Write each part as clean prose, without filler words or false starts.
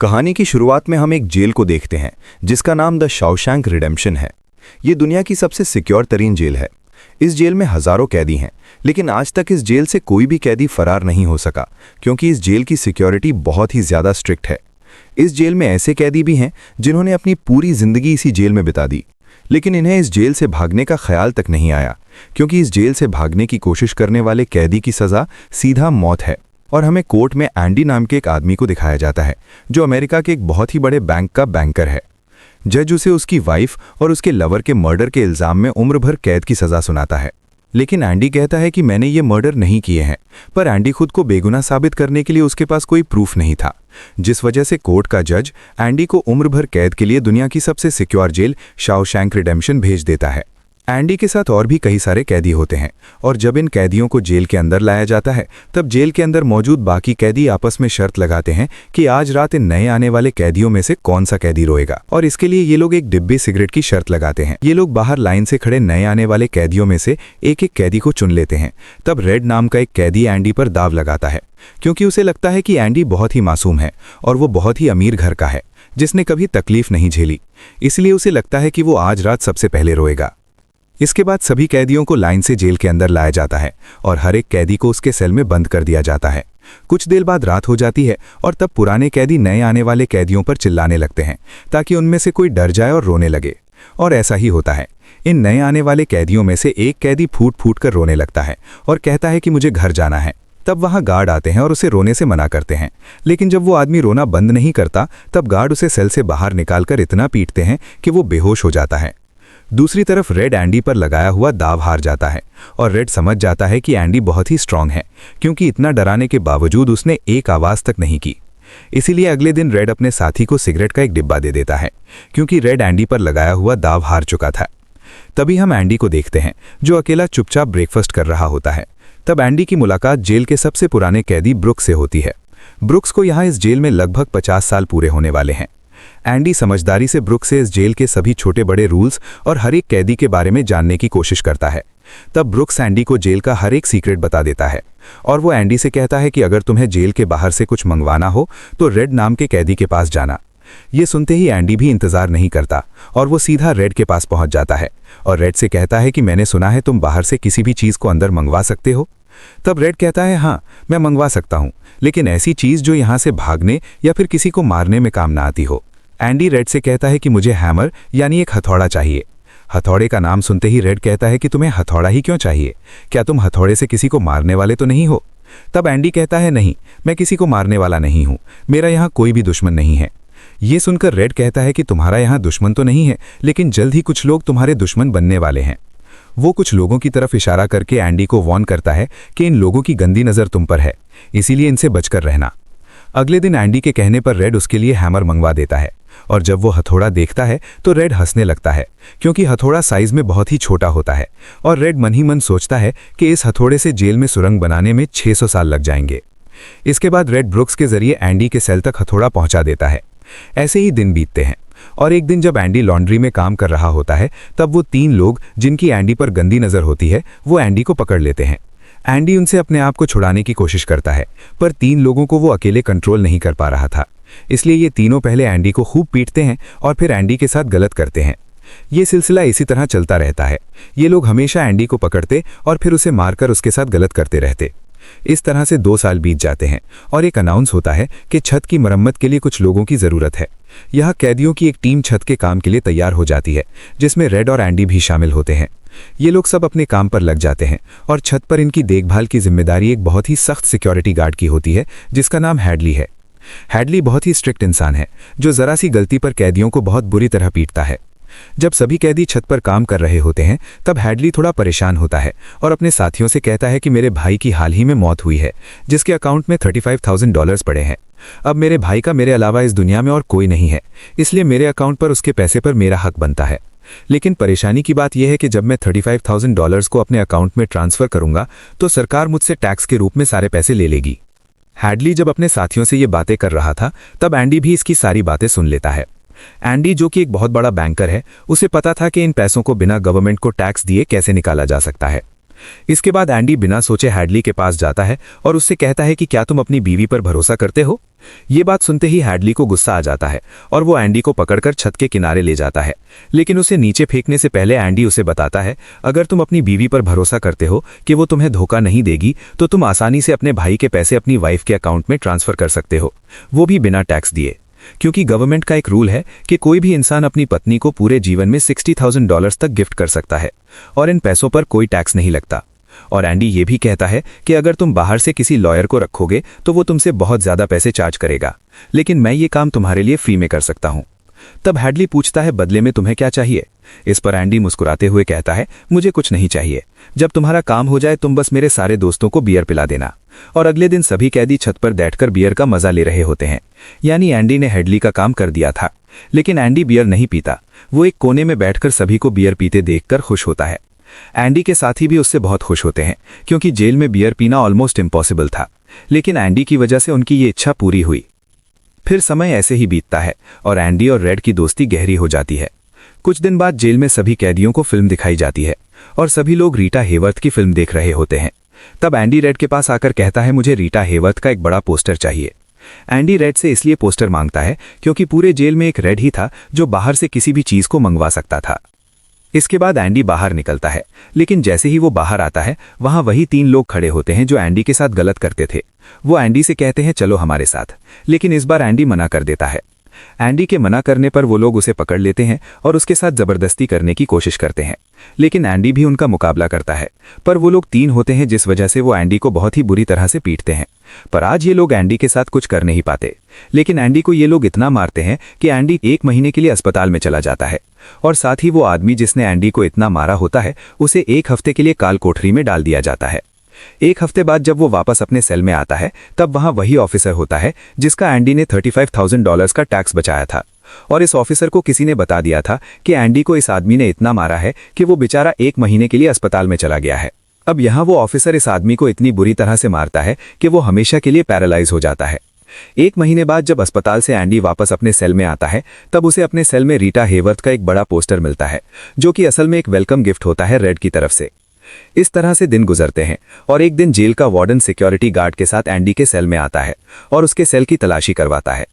कहानी की शुरुआत में हम एक जेल को देखते हैं जिसका नाम द शॉशैंक रिडेम्पशन है। ये दुनिया की सबसे सिक्योर तरीन जेल है। इस जेल में हजारों कैदी हैं, लेकिन आज तक इस जेल से कोई भी कैदी फरार नहीं हो सका क्योंकि इस जेल की सिक्योरिटी बहुत ही ज़्यादा स्ट्रिक्ट है। इस जेल में ऐसे कैदी भी हैं जिन्होंने अपनी पूरी जिंदगी इसी जेल में बिता दी, लेकिन इन्हें इस जेल से भागने का ख्याल तक नहीं आया क्योंकि इस जेल से भागने की कोशिश करने वाले कैदी की सज़ा सीधा मौत है। और हमें कोर्ट में एंडी नाम के एक आदमी को दिखाया जाता है जो अमेरिका के एक बहुत ही बड़े बैंक का बैंकर है। जज उसे उसकी वाइफ और उसके लवर के मर्डर के इल्ज़ाम में उम्र भर कैद की सज़ा सुनाता है, लेकिन एंडी कहता है कि मैंने ये मर्डर नहीं किए हैं। पर एंडी खुद को बेगुनाह साबित करने के लिए उसके पास कोई प्रूफ नहीं था, जिस वजह से कोर्ट का जज एंडी को उम्र भर कैद के लिए दुनिया की सबसे सिक्योर जेल शॉशैंक रिडेम्पशन भेज देता है। एंडी के साथ और भी कई सारे कैदी होते हैं और जब इन कैदियों को जेल के अंदर लाया जाता है तब जेल के अंदर मौजूद बाकी कैदी आपस में शर्त लगाते हैं कि आज रात इन नए आने वाले कैदियों में से कौन सा कैदी रोएगा, और इसके लिए ये लोग एक डिब्बे सिगरेट की शर्त लगाते हैं। ये लोग बाहर लाइन से खड़े नए आने वाले कैदियों में से एक एक कैदी को चुन लेते हैं। तब रेड नाम का एक कैदी एंडी पर दाव लगाता है क्योंकि उसे लगता है कि एंडी बहुत ही मासूम है और वो बहुत ही अमीर घर का है जिसने कभी तकलीफ नहीं झेली, इसलिए उसे लगता है कि वो आज रात सबसे पहले रोएगा। इसके बाद सभी कैदियों को लाइन से जेल के अंदर लाया जाता है और हर एक कैदी को उसके सेल में बंद कर दिया जाता है। कुछ देर बाद रात हो जाती है और तब पुराने कैदी नए आने वाले कैदियों पर चिल्लाने लगते हैं ताकि उनमें से कोई डर जाए और रोने लगे, और ऐसा ही होता है। इन नए आने वाले कैदियों में से एक कैदी फूट फूट कर रोने लगता है और कहता है कि मुझे घर जाना है। तब वहाँ गार्ड आते हैं और उसे रोने से मना करते हैं, लेकिन जब वो आदमी रोना बंद नहीं करता तब गार्ड उसे सेल से बाहर निकालकर इतना पीटते हैं कि वो बेहोश हो जाता है। दूसरी तरफ रेड एंडी पर लगाया हुआ दाव हार जाता है और रेड समझ जाता है कि एंडी बहुत ही स्ट्रांग है क्योंकि इतना डराने के बावजूद उसने एक आवाज़ तक नहीं की। इसीलिए अगले दिन रेड अपने साथी को सिगरेट का एक डिब्बा दे देता है क्योंकि रेड एंडी पर लगाया हुआ दाव हार चुका था। तभी हम एंडी को देखते हैं जो अकेला चुपचाप ब्रेकफास्ट कर रहा होता है। तब एंडी की मुलाकात जेल के सबसे पुराने कैदी ब्रुक्स से होती है। ब्रुक्स को यहाँ इस जेल में लगभग 50 साल पूरे होने वाले हैं। एंडी समझदारी से ब्रुक्स से इस जेल के सभी छोटे बड़े रूल्स और हर एक कैदी के बारे में जानने की कोशिश करता है। तब ब्रुक्स एंडी को जेल का हर एक सीक्रेट बता देता है और वो एंडी से कहता है कि अगर तुम्हें जेल के बाहर से कुछ मंगवाना हो तो रेड नाम के कैदी के पास जाना। ये सुनते ही एंडी भी इंतजार नहीं करता और वो सीधा रेड के पास पहुंच जाता है और रेड से कहता है कि मैंने सुना है तुम बाहर से किसी भी चीज़ को अंदर मंगवा सकते हो। तब रेड कहता है हाँ, मैं मंगवा सकता हूँ, लेकिन ऐसी चीज़ जो यहाँ से भागने या फिर किसी को मारने में काम ना आती हो। एंडी रेड से कहता है कि मुझे हैमर यानी एक हथौड़ा चाहिए। हथौड़े का नाम सुनते ही रेड कहता है कि तुम्हें हथौड़ा ही क्यों चाहिए, क्या तुम हथौड़े से किसी को मारने वाले तो नहीं हो। तब एंडी कहता है नहीं, मैं किसी को मारने वाला नहीं हूँ, मेरा यहाँ कोई भी दुश्मन नहीं है। ये सुनकर रेड कहता है कि तुम्हारा यहाँ दुश्मन तो नहीं है, लेकिन जल्द ही कुछ लोग तुम्हारे दुश्मन बनने वाले हैं। वो कुछ लोगों की तरफ इशारा करके एंडी को वार्न करता है कि इन लोगों की गंदी नज़र तुम पर है, इसीलिए इनसे बचकर रहना। अगले दिन एंडी के कहने पर रेड उसके लिए हैमर मंगवा देता है और जब वो हथौड़ा देखता है तो रेड हंसने लगता है क्योंकि हथौड़ा साइज में बहुत ही छोटा होता है और रेड मन ही मन सोचता है कि इस हथौड़े से जेल में सुरंग बनाने में 600 साल लग जाएंगे। इसके बाद रेड ब्रुक्स के जरिए एंडी के सेल तक हथौड़ा पहुंचा देता है। ऐसे ही दिन बीतते हैं और एक दिन जब एंडी लॉन्ड्री में काम कर रहा होता है तब वो 3 लोग जिनकी एंडी पर गंदी नज़र होती है वो एंडी को पकड़ लेते हैं। एंडी उनसे अपने आप को छुड़ाने की कोशिश करता है पर 3 लोगों को वो अकेले कंट्रोल नहीं कर पा रहा था, इसलिए ये तीनों पहले एंडी को खूब पीटते हैं और फिर एंडी के साथ गलत करते हैं। ये सिलसिला इसी तरह चलता रहता है। ये लोग हमेशा एंडी को पकड़ते और फिर उसे मारकर उसके साथ गलत करते रहते। इस तरह से 2 साल बीत जाते हैं और एक अनाउंस होता है कि छत की मरम्मत के लिए कुछ लोगों की ज़रूरत है। यहाँ कैदियों की एक टीम छत के काम के लिए तैयार हो जाती है जिसमें रेड और एंडी भी शामिल होते हैं। ये लोग सब अपने काम पर लग जाते हैं और छत पर इनकी देखभाल की जिम्मेदारी एक बहुत ही सख्त सिक्योरिटी गार्ड की होती है जिसका नाम हैडली है। हैडली बहुत ही स्ट्रिक्ट इंसान है जो ज़रा सी गलती पर कैदियों को बहुत बुरी तरह पीटता है। जब सभी कैदी छत पर काम कर रहे होते हैं तब हैडली थोड़ा परेशान होता है और अपने साथियों से कहता है कि मेरे भाई की हाल ही में मौत हुई है जिसके अकाउंट में $35,000 पड़े हैं। अब मेरे भाई का मेरे अलावा इस दुनिया में और कोई नहीं है, इसलिए मेरे अकाउंट पर उसके पैसे पर मेरा हक बनता है। लेकिन परेशानी की बात यह है कि जब मैं $35,000 को अपने अकाउंट में ट्रांसफ़र करूंगा तो सरकार मुझसे टैक्स के रूप में सारे पैसे ले लेगी। हैडली जब अपने साथियों से ये बातें कर रहा था तब एंडी भी इसकी सारी बातें सुन लेता है। एंडी जो कि एक बहुत बड़ा बैंकर है, उसे पता था कि इन पैसों को बिना गवर्नमेंट को टैक्स दिए कैसे निकाला जा सकता है। इसके बाद एंडी बिना सोचे हैडली के पास जाता है और उससे कहता है कि क्या तुम अपनी बीवी पर भरोसा करते हो। ये बात सुनते ही हैडली को गुस्सा आ जाता है और वो एंडी को पकड़कर छत के किनारे ले जाता है, लेकिन उसे नीचे फेंकने से पहले एंडी उसे बताता है, अगर तुम अपनी बीवी पर भरोसा करते हो कि वो तुम्हें धोखा नहीं देगी तो तुम आसानी से अपने भाई के पैसे अपनी वाइफ के अकाउंट में ट्रांसफर कर सकते हो, वो भी बिना टैक्स दिए, क्योंकि गवर्नमेंट का एक रूल है कि कोई भी इंसान अपनी पत्नी को पूरे जीवन में $60,000 तक गिफ्ट कर सकता है और इन पैसों पर कोई टैक्स नहीं लगता। और एंडी ये भी कहता है कि अगर तुम बाहर से किसी लॉयर को रखोगे तो वो तुमसे बहुत ज्यादा पैसे चार्ज करेगा, लेकिन मैं ये काम तुम्हारे लिए फ्री में कर सकता हूं। तब हैडली पूछता है, बदले में तुम्हें क्या चाहिए? इस पर एंडी मुस्कुराते हुए कहता है, मुझे कुछ नहीं चाहिए, जब तुम्हारा काम हो जाए तुम बस मेरे सारे दोस्तों को बियर पिला देना। और अगले दिन सभी कैदी छत पर बैठकर बियर का मजा ले रहे होते हैं, यानी एंडी ने हैडली का काम कर दिया था। लेकिन एंडी बियर नहीं पीता, वो एक कोने में बैठकर सभी को बियर पीते देखकर खुश होता है। एंडी के साथी भी उससे बहुत खुश होते हैं, क्योंकि जेल में बियर पीना ऑलमोस्ट इम्पॉसिबल था, लेकिन एंडी की वजह से उनकी ये इच्छा पूरी हुई। फिर समय ऐसे ही बीतता है और एंडी और रेड की दोस्ती गहरी हो जाती है। कुछ दिन बाद जेल में सभी कैदियों को फिल्म दिखाई जाती है और सभी लोग रीटा हेवर्थ की फिल्म देख रहे होते हैं। तब एंडी रेड के पास आकर कहता है, मुझे रीटा हेवर्थ का एक बड़ा पोस्टर चाहिए। एंडी रेड से इसलिए पोस्टर मांगता है क्योंकि पूरे जेल में एक रेड ही था जो बाहर से किसी भी चीज को मंगवा सकता था। इसके बाद एंडी बाहर निकलता है, लेकिन जैसे ही वो बाहर आता है वहां वही 3 लोग खड़े होते हैं जो एंडी के साथ गलत करते थे। वो एंडी से कहते हैं, चलो हमारे साथ, लेकिन इस बार एंडी मना कर देता है। एंडी के मना करने पर वो लोग उसे पकड़ लेते हैं और उसके साथ जबरदस्ती करने की कोशिश करते हैं, लेकिन एंडी भी उनका मुकाबला करता है। पर वो लोग 3 होते हैं, जिस वजह से वो एंडी को बहुत ही बुरी तरह से पीटते हैं। पर आज ये लोग एंडी के साथ कुछ कर नहीं पाते, लेकिन एंडी को ये लोग इतना मारते हैं कि एंडी 1 महीने के लिए अस्पताल में चला जाता है। और साथ ही वो आदमी जिसने एंडी को इतना मारा होता है उसे 1 हफ्ते के लिए काल कोठरी में डाल दिया जाता है। 1 हफ्ते बाद जब वो वापस अपने सेल में आता है तब वहां वही ऑफिसर होता है जिसका एंडी ने $35,000 का टैक्स बचाया था। और इस ऑफिसर को किसी ने बता दिया था कि एंडी को इस आदमी ने इतना मारा है कि वो बेचारा 1 महीने के लिए अस्पताल में चला गया है। अब यहाँ वो ऑफिसर इस आदमी को इतनी बुरी तरह से मारता है कि वो हमेशा के लिए पैरालाइज हो जाता है। 1 महीने बाद जब अस्पताल से एंडी वापस अपने सेल में आता है तब उसे अपने सेल में रीटा हेवर्थ का एक बड़ा पोस्टर मिलता है, जो कि असल में एक वेलकम गिफ्ट होता है रेड की तरफ से। इस तरह से दिन गुजरते हैं और एक दिन जेल का वार्डन सिक्योरिटी गार्ड के साथ एंडी के सेल में आता है और उसके सेल की तलाशी करवाता है।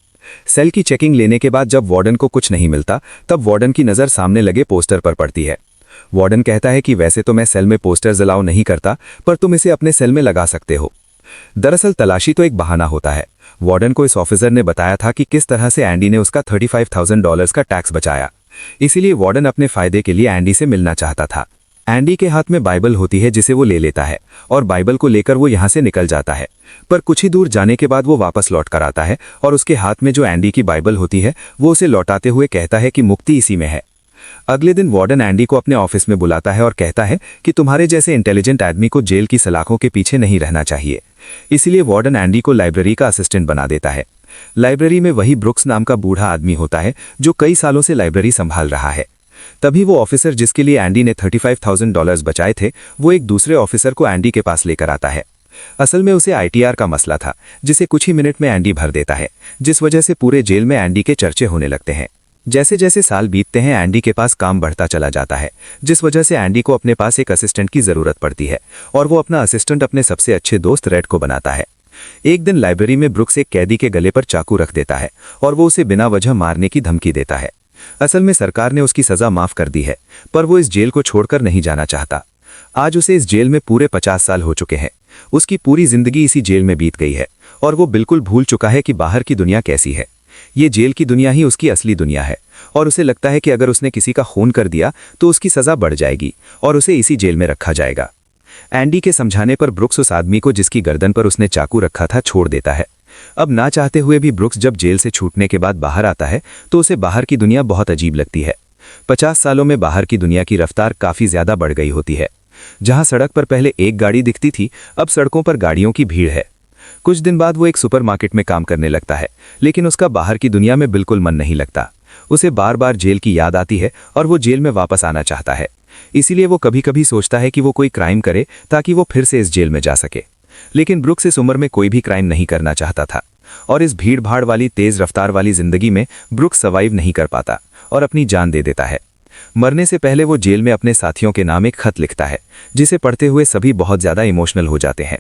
सेल की चेकिंग लेने के बाद जब वार्डन को कुछ नहीं मिलता तब वार्डन की नज़र सामने लगे पोस्टर पर पड़ती है। वार्डन कहता है कि वैसे तो मैं सेल में पोस्टर्स अलाउ नहीं करता, पर तुम इसे अपने सेल में लगा सकते हो। दरअसल तलाशी तो एक बहाना होता है। वार्डन को इस ऑफिसर ने बताया था कि किस तरह से एंडी ने उसका $35,000 का टैक्स बचाया, इसीलिए वार्डन अपने फायदे के लिए एंडी से मिलना चाहता था। एंडी के हाथ में बाइबल होती है जिसे वो ले लेता है और बाइबल को लेकर वो यहाँ से निकल जाता है। पर कुछ ही दूर जाने के बाद वो वापस लौट कर आता है और उसके हाथ में जो एंडी की बाइबल होती है वो उसे लौटाते हुए कहता है कि मुक्ति इसी में है। अगले दिन वार्डन एंडी को अपने ऑफिस में बुलाता है और कहता है कि तुम्हारे जैसे इंटेलिजेंट आदमी को जेल की सलाखों के पीछे नहीं रहना चाहिए। इसीलिए वार्डन एंडी को लाइब्रेरी का असिस्टेंट बना देता है। लाइब्रेरी में वही ब्रुक्स नाम का बूढ़ा आदमी होता है जो कई सालों से लाइब्रेरी संभाल रहा है। तभी वो ऑफिसर जिसके लिए एंडी ने $35,000 बचाए थे वो एक दूसरे ऑफिसर को एंडी के पास लेकर आता है। असल में उसे ITR का मसला था जिसे कुछ ही मिनट में एंडी भर देता है, जिस वजह से पूरे जेल में एंडी के चर्चे होने लगते हैं। जैसे जैसे साल बीतते हैं एंडी के पास काम बढ़ता चला जाता है, जिस वजह से एंडी को अपने पास एक असिस्टेंट की जरूरत पड़ती है और वो अपना असिस्टेंट अपने सबसे अच्छे दोस्त रेड को बनाता है। एक दिन लाइब्रेरी में ब्रुक्स एक कैदी के गले पर चाकू रख देता है और वो उसे बिना वजह मारने की धमकी देता है। असल में सरकार ने उसकी सजा माफ कर दी है, पर वो इस जेल को छोड़कर नहीं जाना चाहता। आज उसे इस जेल में पूरे 50 साल हो चुके हैं। उसकी पूरी जिंदगी इसी जेल में बीत गई है और वो बिल्कुल भूल चुका है कि बाहर की दुनिया कैसी है। ये जेल की दुनिया ही उसकी असली दुनिया है और उसे लगता है कि अगर उसने किसी का खून कर दिया तो उसकी सजा बढ़ जाएगी और उसे इसी जेल में रखा जाएगा। एंडी के समझाने पर ब्रुक्स उस आदमी को जिसकी गर्दन पर उसने चाकू रखा था छोड़ देता है। अब ना चाहते हुए भी ब्रुक्स जब जेल से छूटने के बाद बाहर आता है तो उसे बाहर की दुनिया बहुत अजीब लगती है। 50 सालों में बाहर की दुनिया की रफ्तार काफी ज्यादा बढ़ गई होती है। जहां सड़क पर पहले एक गाड़ी दिखती थी, अब सड़कों पर गाड़ियों की भीड़ है। कुछ दिन बाद वो एक सुपरमार्केट में काम करने लगता है, लेकिन उसका बाहर की दुनिया में बिल्कुल मन नहीं लगता। उसे बार बार जेल की याद आती है और वो जेल में वापस आना चाहता है। इसीलिए वो कभी कभी सोचता है कि वो कोई क्राइम करे ताकि वो फिर से इस जेल में जा सके। लेकिन ब्रुक्स इस उम्र में कोई भी क्राइम नहीं करना चाहता था और इस भीड़ भाड़ वाली तेज रफ्तार वाली जिंदगी में ब्रुक्स सर्वाइव नहीं कर पाता और अपनी जान दे देता है। मरने से पहले वो जेल में अपने साथियों के नाम एक खत लिखता है, जिसे पढ़ते हुए सभी बहुत ज्यादा इमोशनल हो जाते हैं।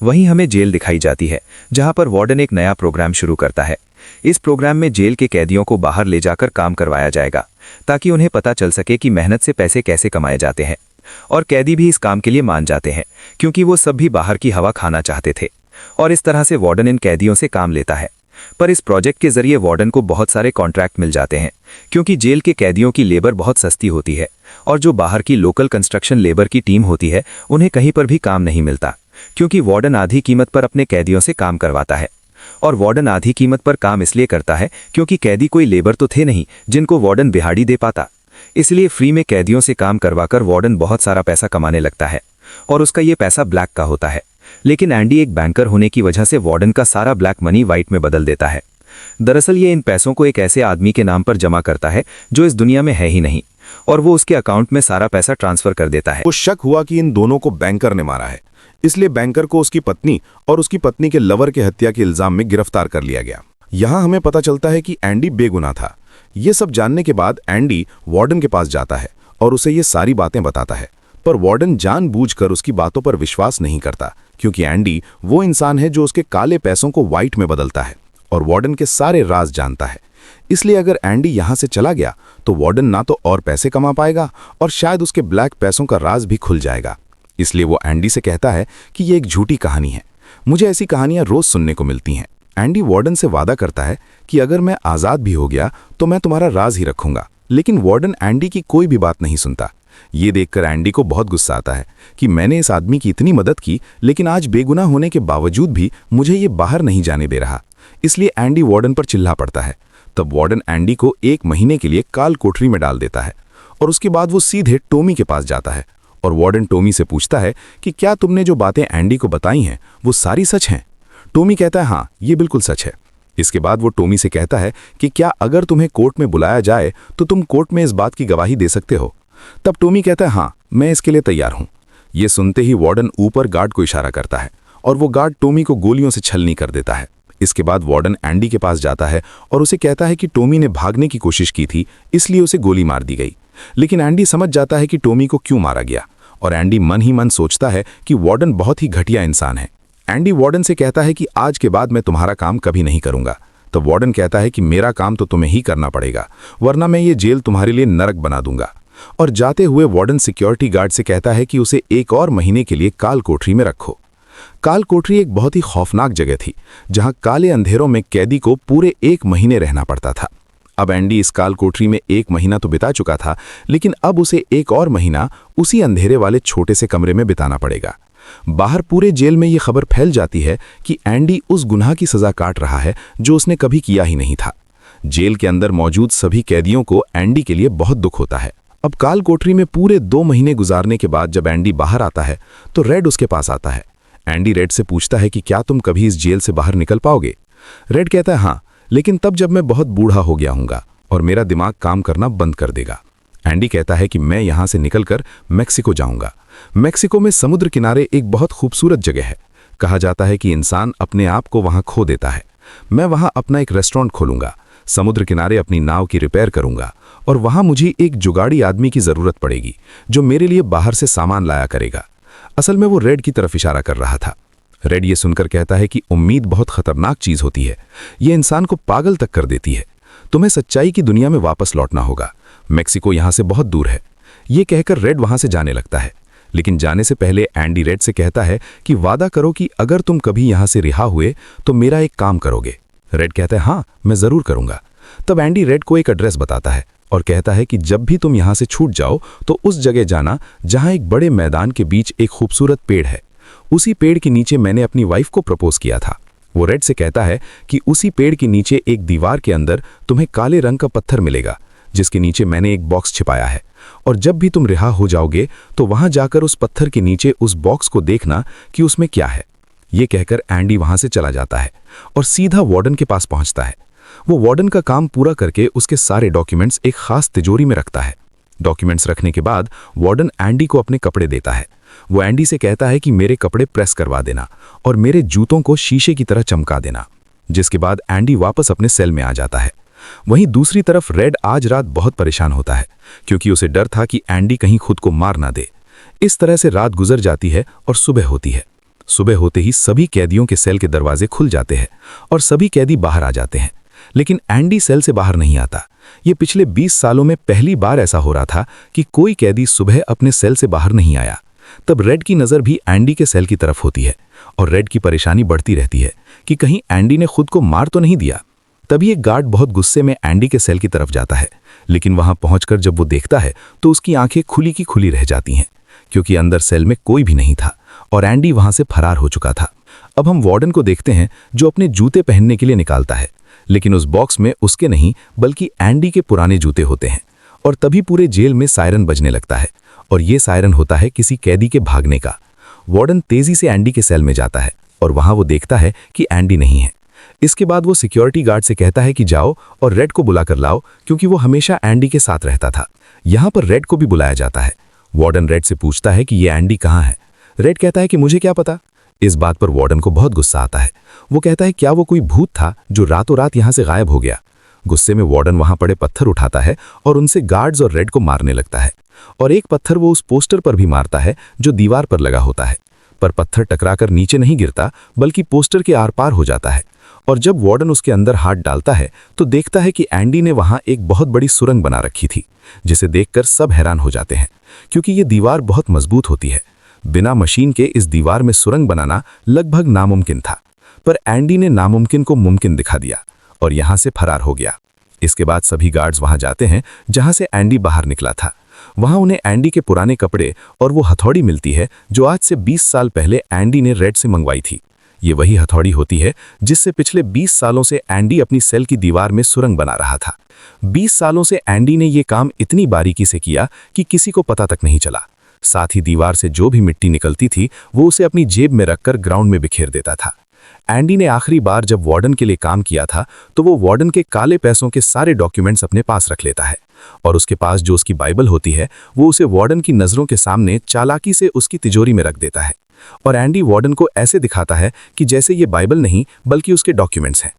वहीं हमें जेल दिखाई जाती है, जहां पर वार्डन एक नया प्रोग्राम शुरू करता है। इस प्रोग्राम में जेल के कैदियों को बाहर ले जाकर काम करवाया जाएगा, ताकि उन्हें पता चल सके कि मेहनत से पैसे कैसे कमाए जाते हैं। और कैदी भी इस काम के लिए मान जाते हैं, क्योंकि वो सब भी बाहर की हवा खाना चाहते थे। और इस तरह से वार्डन इन कैदियों से काम लेता है। पर इस प्रोजेक्ट के जरिए वार्डन को बहुत सारे कॉन्ट्रैक्ट मिल जाते हैं, क्योंकि जेल के कैदियों की लेबर बहुत सस्ती होती है, और जो बाहर की लोकल कंस्ट्रक्शन लेबर की टीम होती है उन्हें कहीं पर भी काम नहीं मिलता, क्योंकि वार्डन आधी कीमत पर अपने कैदियों से काम करवाता है। और वार्डन आधी कीमत पर काम इसलिए करता है क्योंकि कैदी कोई लेबर तो थे नहीं जिनको वार्डन दिहाड़ी दे पाता। इसलिए फ्री में कैदियों से काम करवाकर वार्डन बहुत सारा पैसा कमाने लगता है, और उसका ये पैसा ब्लैक का होता है। लेकिन एंडी एक बैंकर होने की वजह से वार्डन का सारा ब्लैक मनी वाइट में बदल देता है। दरअसल ये इन पैसों को एक ऐसे आदमी के नाम पर जमा करता है जो इस दुनिया में है ही नहीं, और वो उसके अकाउंट में सारा पैसा ट्रांसफर कर देता है। वो शक हुआ कि इन दोनों को बैंकर ने मारा है, इसलिए बैंकर को उसकी पत्नी और उसकी पत्नी के लवर के हत्या के इल्जाम में गिरफ्तार कर लिया गया। यहां हमें पता चलता है कि एंडी बेगुनाह था। ये सब जानने के बाद एंडी वार्डन के पास जाता है और उसे ये सारी बातें बताता है, पर वार्डन जानबूझकर उसकी बातों पर विश्वास नहीं करता, क्योंकि एंडी वो इंसान है जो उसके काले पैसों को व्हाइट में बदलता है और वार्डन के सारे राज जानता है। इसलिए अगर एंडी यहां से चला गया तो वार्डन ना तो और पैसे कमा पाएगा और शायद उसके ब्लैक पैसों का राज भी खुल जाएगा। इसलिए वो एंडी से कहता है कि ये एक झूठी कहानी है, मुझे ऐसी कहानियां रोज सुनने को मिलती हैं। एंडी वार्डन से वादा करता है कि अगर मैं आज़ाद भी हो गया तो मैं तुम्हारा राज ही रखूंगा, लेकिन वार्डन एंडी की कोई भी बात नहीं सुनता। ये देखकर एंडी को बहुत गुस्सा आता है कि मैंने इस आदमी की इतनी मदद की, लेकिन आज बेगुनाह होने के बावजूद भी मुझे ये बाहर नहीं जाने दे रहा। इसलिए एंडी वार्डन पर चिल्ला पड़ता है। तब वार्डन एंडी को 1 महीने के लिए काल कोठरी में डाल देता है, और उसके बाद वो सीधे टॉमी के पास जाता है और वार्डन टॉमी से पूछता है कि क्या तुमने जो बातें एंडी को बताई हैं वो सारी सच हैं। टॉमी कहता है हाँ, ये बिल्कुल सच है। इसके बाद वो टॉमी से कहता है कि क्या अगर तुम्हें कोर्ट में बुलाया जाए तो तुम कोर्ट में इस बात की गवाही दे सकते हो। तब टॉमी कहता है हाँ, मैं इसके लिए तैयार हूं। ये सुनते ही वार्डन ऊपर गार्ड को इशारा करता है और वो गार्ड टॉमी को गोलियों से छलनी कर देता है। इसके बाद वार्डन एंडी के पास जाता है और उसे कहता है कि टॉमी ने भागने की कोशिश की थी, इसलिए उसे गोली मार दी गई। लेकिन एंडी समझ जाता है कि टॉमी को क्यों मारा गया, और एंडी मन ही मन सोचता है कि वार्डन बहुत ही घटिया इंसान है। एंडी वार्डन से कहता है कि आज के बाद मैं तुम्हारा काम कभी नहीं करूंगा। तो वार्डन कहता है कि मेरा काम तो तुम्हें ही करना पड़ेगा, वरना मैं ये जेल तुम्हारे लिए नरक बना दूंगा। और जाते हुए वार्डन सिक्योरिटी गार्ड से कहता है कि उसे 1 और महीने के लिए काल कोठरी में रखो। काल कोठरी एक बहुत ही खौफनाक जगह थी, जहां काले अंधेरों में कैदी को पूरे 1 महीने रहना पड़ता था। अब एंडी इस काल कोठरी में 1 महीना तो बिता चुका था, लेकिन अब उसे 1 और महीना उसी अंधेरे वाले छोटे से कमरे में बिताना पड़ेगा। बाहर पूरे जेल में ये खबर फैल जाती है कि एंडी उस गुनाह की सजा काट रहा है जो उसने कभी किया ही नहीं था। जेल के अंदर मौजूद सभी कैदियों को एंडी के लिए बहुत दुख होता है। अब काल कोठरी में पूरे 2 महीने गुजारने के बाद जब एंडी बाहर आता है तो रेड उसके पास आता है। एंडी रेड से पूछता है कि क्या तुम कभी इस जेल से बाहर निकल पाओगे। रेड कहता है हाँ, लेकिन तब जब मैं बहुत बूढ़ा हो गया हूँगा और मेरा दिमाग काम करना बंद कर देगा। एंडी कहता है कि मैं यहाँ से निकलकर मैक्सिको जाऊँगा। मैक्सिको में समुद्र किनारे एक बहुत खूबसूरत जगह है। कहा जाता है कि इंसान अपने आप को वहाँ खो देता है। मैं वहाँ अपना एक रेस्टोरेंट खोलूँगा, समुद्र किनारे अपनी नाव की रिपेयर करूँगा, और वहाँ मुझे एक जुगाड़ी आदमी की ज़रूरत पड़ेगी जो मेरे लिए बाहर से सामान लाया करेगा। असल में वो रेड की तरफ इशारा कर रहा था। रेड ये सुनकर कहता है कि उम्मीद बहुत खतरनाक चीज़ होती है, ये इंसान को पागल तक कर देती है। तुम्हें सच्चाई की दुनिया में वापस लौटना होगा, मैक्सिको यहाँ से बहुत दूर है। ये कहकर रेड वहाँ से जाने लगता है, लेकिन जाने से पहले एंडी रेड से कहता है कि वादा करो कि अगर तुम कभी यहाँ से रिहा हुए तो मेरा एक काम करोगे। रेड कहता है हाँ, मैं ज़रूर करूँगा। तब एंडी रेड को एक एड्रेस बताता है और कहता है कि जब भी तुम यहाँ से छूट जाओ तो उस जगह जाना जहाँ एक बड़े मैदान के बीच एक खूबसूरत पेड़ है। उसी पेड़ के नीचे मैंने अपनी वाइफ को प्रपोज किया था। वो रेड से कहता है कि उसी पेड़ के नीचे एक दीवार के अंदर तुम्हें काले रंग का पत्थर मिलेगा, जिसके नीचे मैंने एक बॉक्स छिपाया है, और जब भी तुम रिहा हो जाओगे तो वहां जाकर उस पत्थर के नीचे उस बॉक्स को देखना कि उसमें क्या है। ये कहकर एंडी वहां से चला जाता है और सीधा वार्डन के पास पहुंचता है। वो वार्डन का काम पूरा करके उसके सारे डॉक्यूमेंट्स एक खास तिजोरी में रखता है। डॉक्यूमेंट्स रखने के बाद वार्डन एंडी को अपने कपड़े देता है। वो एंडी से कहता है कि मेरे कपड़े प्रेस करवा देना और मेरे जूतों को शीशे की तरह चमका देना। जिसके बाद एंडी वापस अपने सेल में आ जाता है। वहीं दूसरी तरफ रेड आज रात बहुत परेशान होता है, क्योंकि उसे डर था कि एंडी कहीं खुद को मार ना दे। इस तरह से रात गुजर जाती है और सुबह होती है। सुबह होते ही सभी कैदियों के सेल के दरवाजे खुल जाते हैं और सभी कैदी बाहर आ जाते हैं, लेकिन एंडी सेल से बाहर नहीं आता। ये पिछले 20 सालों में पहली बार ऐसा हो रहा था कि कोई कैदी सुबह अपने सेल से बाहर नहीं आया। तब रेड की नज़र भी एंडी के सेल की तरफ होती है और रेड की परेशानी बढ़ती रहती है कि कहीं एंडी ने खुद को मार तो नहीं दिया। तभी एक गार्ड बहुत गुस्से में एंडी के सेल की तरफ जाता है, लेकिन वहां पहुंचकर जब वो देखता है तो उसकी आंखें खुली की खुली रह जाती हैं, क्योंकि अंदर सेल में कोई भी नहीं था और एंडी वहां से फरार हो चुका था। अब हम वार्डन को देखते हैं जो अपने जूते पहनने के लिए निकालता है, लेकिन उस बॉक्स में उसके नहीं बल्कि एंडी के पुराने जूते होते हैं। और तभी पूरे जेल में सायरन बजने लगता है और ये सायरन होता है किसी कैदी के भागने का। वार्डन तेजी से एंडी के सेल में जाता है और वहां वो देखता है कि एंडी नहीं है। इसके बाद वो सिक्योरिटी गार्ड से कहता है कि जाओ और रेड को बुला कर लाओ, क्योंकि वो हमेशा एंडी के साथ रहता था। यहाँ पर रेड को भी बुलाया जाता है। वार्डन रेड से पूछता है कि ये एंडी कहाँ है। रेड कहता है कि मुझे क्या पता। इस बात पर वार्डन को बहुत गुस्सा आता है। वो कहता है क्या वो कोई भूत था जो रातों रात यहाँ से गायब हो गया। गुस्से में वार्डन वहां पड़े पत्थर उठाता है और उनसे गार्ड्स और रेड को मारने लगता है, और एक पत्थर वो उस पोस्टर पर भी मारता है जो दीवार पर लगा होता है। पर पत्थर टकराकर नीचे नहीं गिरता बल्कि पोस्टर के आर पार हो जाता है। और जब वार्डन उसके अंदर हाथ डालता है तो देखता है कि एंडी ने वहां एक बहुत बड़ी सुरंग बना रखी थी, जिसे देखकर सब हैरान हो जाते हैं, क्योंकि ये दीवार बहुत मजबूत होती है। बिना मशीन के इस दीवार में सुरंग बनाना लगभग नामुमकिन था, पर एंडी ने नामुमकिन को मुमकिन दिखा दिया और यहां से फरार हो गया। इसके बाद सभी गार्ड्स वहां जाते हैं जहां से एंडी बाहर निकला था। वहां उन्हें एंडी के पुराने कपड़े और वो हथौड़ी मिलती है जो आज से 20 साल पहले एंडी ने रेड से मंगवाई थी। ये वही हथौड़ी होती है जिससे पिछले 20 सालों से एंडी अपनी सेल की दीवार में सुरंग बना रहा था। 20 सालों से एंडी ने ये काम इतनी बारीकी से किया कि किसी को पता तक नहीं चला। साथ ही दीवार से जो भी मिट्टी निकलती थी वो उसे अपनी जेब में रखकर ग्राउंड में बिखेर देता था। एंडी ने आखिरी बार जब वार्डन के लिए काम किया था तो वो वार्डन के काले पैसों के सारे डॉक्यूमेंट्स अपने पास रख लेता है, और उसके पास जो उसकी बाइबल होती है वो उसे वार्डन की नज़रों के सामने चालाकी से उसकी तिजोरी में रख देता है। और एंडी वार्डन को ऐसे दिखाता है कि जैसे ये बाइबल नहीं बल्कि उसके डॉक्यूमेंट्स हैं।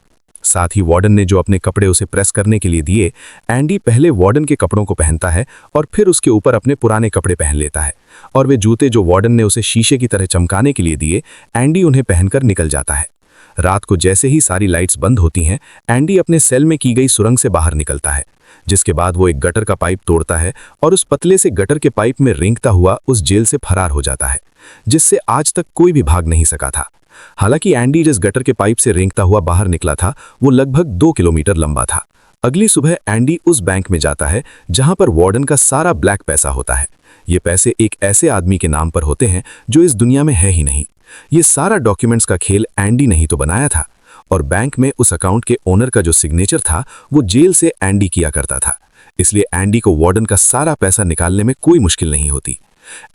साथ ही वार्डन ने जो अपने कपड़े उसे प्रेस करने के लिए दिए, एंडी पहले वार्डन के कपड़ों को पहनता है और फिर उसके ऊपर अपने पुराने कपड़े पहन लेता है। और वे जूते जो वार्डन ने उसे शीशे की तरह चमकाने के लिए दिए, एंडी उन्हें पहनकर निकल जाता है। रात को जैसे ही सारी लाइट्स बंद होती हैं, एंडी अपने सेल में की गई सुरंग से बाहर निकलता है, जिसके बाद वो एक गटर का पाइप तोड़ता है और उस पतले से गटर के पाइप में रेंगता हुआ उस जेल से फरार हो जाता है, जिससे आज तक कोई भी भाग नहीं सका था। हालांकि एंडी जिस गटर के पाइप से रेंगता हुआ बाहर निकला था वो लगभग 2 किलोमीटर लंबा था। अगली सुबह एंडी उस बैंक में जाता है जहां पर वार्डन का सारा ब्लैक पैसा होता है। ये पैसे एक ऐसे आदमी के नाम पर होते हैं जो इस दुनिया में है ही नहीं। ये सारा डॉक्यूमेंट्स का खेल एंडी ने ही तो बनाया था, और बैंक में उस अकाउंट के ओनर का जो सिग्नेचर था वो जेल से एंडी किया करता था। इसलिए एंडी को वार्डन का सारा पैसा निकालने में कोई मुश्किल नहीं होती।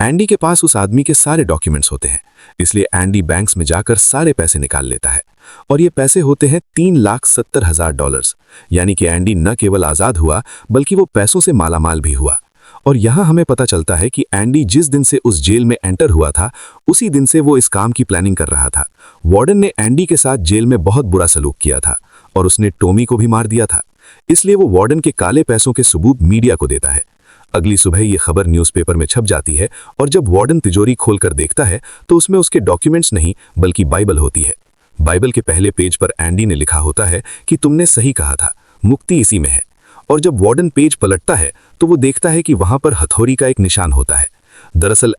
एंडी के पास उस आदमी के सारे डॉक्यूमेंट्स होते हैं, इसलिए एंडी बैंक्स में जाकर सारे पैसे निकाल लेता है, और ये पैसे होते हैं $3,70,000। यानी कि एंडी न केवल आज़ाद हुआ बल्कि वो पैसों से मालामाल भी हुआ। और यहाँ हमें पता चलता है कि एंडी जिस दिन से उस जेल में एंटर हुआ था उसी दिन से वो इस काम की प्लानिंग कर रहा था। वार्डन ने एंडी के साथ जेल में बहुत बुरा सलूक किया था और उसने टॉमी को भी मार दिया था, इसलिए वो वार्डन के काले पैसों के सबूत मीडिया को देता है। अगली सुबह ये खबर न्यूज़पेपर में छप जाती है, और जब वार्डन तिजोरी खोलकर देखता है तो उसमें उसके डॉक्यूमेंट्स नहीं बल्कि बाइबल होती है। बाइबल के पहले पेज पर एंडी ने लिखा होता है कि तुमने सही कहा था, मुक्ति इसी में है। और जब वार्डन पेज पलटता है तो वो देखता है कि वहां पर हथौड़ी का एक निशान होता है। दरअसल